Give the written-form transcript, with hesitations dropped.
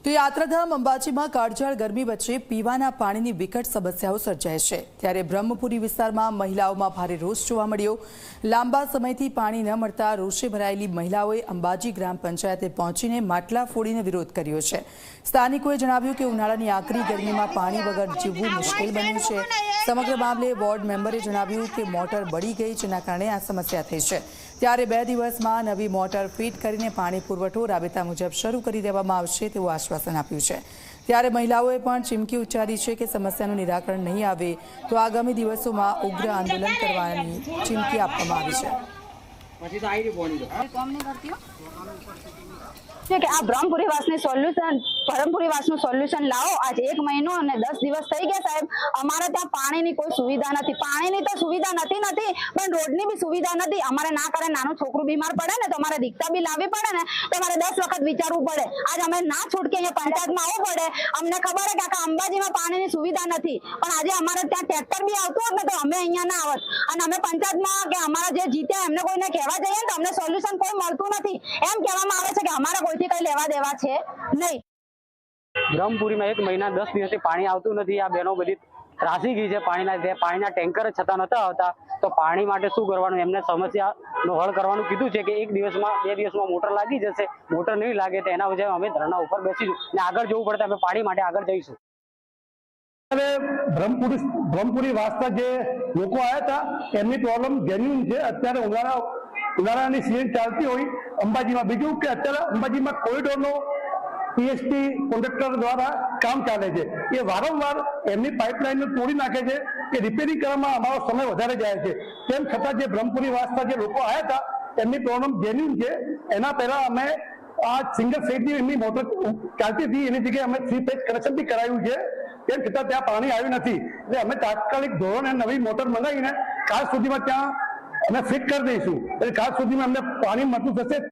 તો યાત્રાધામ અંબાજીમાં કાળઝાળ ગરમી વચ્ચે પીવાના પાણીની વિકટ સમસ્યાઓ સર્જાય છે। ત્યારે બ્રહ્મપુરી વિસ્તારમાં મહિલાઓમાં ભારે રોષ જોવા મળ્યો। લાંબા સમયથી પાણી ન મળતા રોષે ભરાયેલી મહિલાઓએ અંબાજી ગ્રામ પંચાયતે પહોંચીને માટલા ફોડીને વિરોધ કર્યો છે। સ્થાનિકોએ જણાવ્યું કે ઉનાળાની આકરી ગરમીમાં પાણી વગર જીવવું મુશ્કેલ બન્યું છે। સમગ્ર મામલે વોર્ડ મેમ્બરે જણાવ્યું કે મોટર બળી ગઈ, જેના કારણે આ સમસ્યા થઈ છે। ત્યારે 2 દિવસમાં નવી મોટર ફિટ કરીને પાણી પુરવઠો રાબેતા મુજબ શરૂ કરી દેવામાં આવશે તેવું આશ્વાસન આપ્યું છે। ત્યારે મહિલાઓએ પણ ચીમકી ઉચ્ચારી છે કે સમસ્યાનું નિરાકરણ નહીં આવે તો આગામી દિવસોમાં ઉગ્ર આંદોલન કરવાની ચીમકી આપવામાં આવી છે। કે આ બ્રહ્મપુરીવાસનું સોલ્યુશન લાવો। आज 1 મહિનો અને 10 દિવસ થઈ ગયા સાહેબ। અમારે ત્યાં પાણીની કોઈ સુવિધા નથી। પાણીની તો સુવિધા નથી પણ રોડની બી સુવિધા નથી। અમારે ના કરે નાનું છોકરું બીમાર પડે ને તો અમારે દીકતા બી લાવવી પડે ને તો અમારે 10 વખત વિચારવું પડે। આજ અમે ના છૂટકે અહીંયા પંચાયતમાં આવવું પડે। અમને ખબર છે કે આખા અંબાજીમાં પાણીની સુવિધા નથી, પણ આજે અમારે ત્યાં ટ્રેક્ટર બી આવતું હોત ને તો અમે અહીંયા ના આવત। અને અમે પંચાયતમાં કે અમારા જે જીત્યા એમને કોઈને કહેવા જઈએ તો અમને સોલ્યુશન કોઈ મળતું નથી। એમ કહેવામાં આવે છે કે અમારા કોઈથી કઈ લેવા દેવા છે નહીં। બ્રહ્મપુરીમાં 1 મહિના 10 દિવસથી પાણી આવતું નથી। આ બહેનો બધી ત્રાસી ગઈ છે। પાણીના ટેન્કર જ છતાં નતા આવતા, તો પાણી માટે શું કરવાનું? એમને સમસ્યાનો હલ કરવાનું કીધું છે કે 1 દિવસમાં 2 દિવસમાં મોટર લાગી જશે। મોટર નહીં લાગે તો એના વજે અમે ધરણા ઉપર બેસીશું અને આગળ જવું પડે અમે પાણી માટે આગળ જઈશું। બ્રહ્મપુરી વાસના જે લોકો આવ્યા હતા એમની પ્રોબ્લેમ જેન્યુઇન છે। અત્યારે ઉનાળાની સિઝન ચાલતી હોય અંબાજીમાં, બીજું કે અત્યારે અંબાજીમાં કોરિડોરનો પીએચટી કોન્ટ્રાક્ટર દ્વારા કામ ચાલે છે। એ વારંવાર એમની પાઇપલાઇનને તોડી નાખે છે કે રિપેરિંગ કરવામાં અમારો સમય વધારે જાય છે। તેમ છતાં જે બ્રહ્મપુરી વાસના જે લોકો આવ્યા હતા એમની પ્રોબ્લેમ જેન્યુઇન છે। એના પહેલા અમે આ સિંગલ ફેઝની એમની મોટર ચાલતી હતી એની જગ્યાએ અમે 3 ફેઝ કનેક્શન બી કરાવ્યું છે। તેમ છતાં ત્યાં પાણી આવ્યું નથી, એટલે અમે તાત્કાલિક ધોરણે નવી મોટર મંગાવીને કાલ સુધીમાં ત્યાં અમે ફિટ કરી દઈશું। એટલે કાલ સુધીમાં અમને પાણી મળતું થશે।